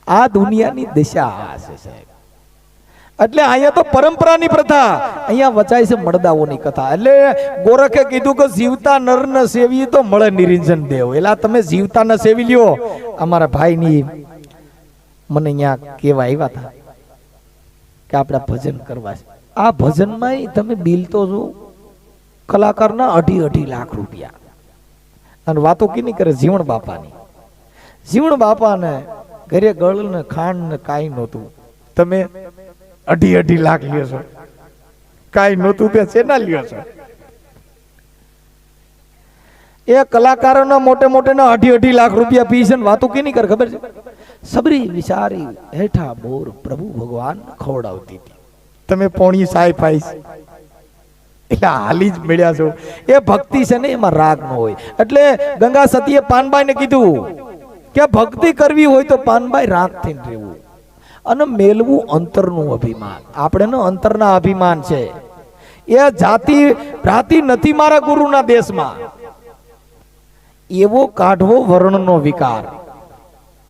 આ દુનિયાની દિશા છે સાહેબ. એટલે અહીંયા તો પરંપરાની પ્રથા, અહીંયા વચાય છે મળદાઓની કથા. એટલે ગોરખે કીધું કે જીવતા નર ને સેવી તો મળે નિરંજન દેવ. એલા તમે જીવતા ને સેવી લ્યો. અમારા ભાઈની મને અહીંયા કેવા આવ્યા હતા કે આપણે ભજન કરવા છે. આ ભજનમાં તમે બિલ તો જો કલાકારના 2.5 લાખ રૂપિયા. અને વાતો કીની કરે જીવણ બાપાની. જીવણ બાપાને ઘરે ગળ ને ખાંડ ને કાંઈ નહોતું, તમે 2.5 લાખ લ્યો છો. કાંઈ નહોતું તે શેના લ્યો છો? એ કલાકારોના મોટે મોટે ના 2.5 લાખ રૂપિયા પી છે. વાતો કેની કરે ખબર છે? સબરી વિચારી હેઠા બોર પ્રભુ ભગવાન ખવડાવતી હતી. તમે પોણી સાય પાઈશ એટલે હાલી જ મળ્યા છો. એ ભક્તિ છે ને, એમાં રાગ ન હોય. એટલે ગંગા સતીએ પાનબાઈ ને કીધું કે ભક્તિ કરવી હોય તો પાનબાઈ રાગ થઈને રહેવું અને મેલવું અંતરનું અભિમાન. આપણે નો અંતરના અભિમાન છે. એ જાતિ ભ્રાતિ નથી મારા ગુરુના દેશમાં. એવો કાઢવો વર્ણનો વિકાર.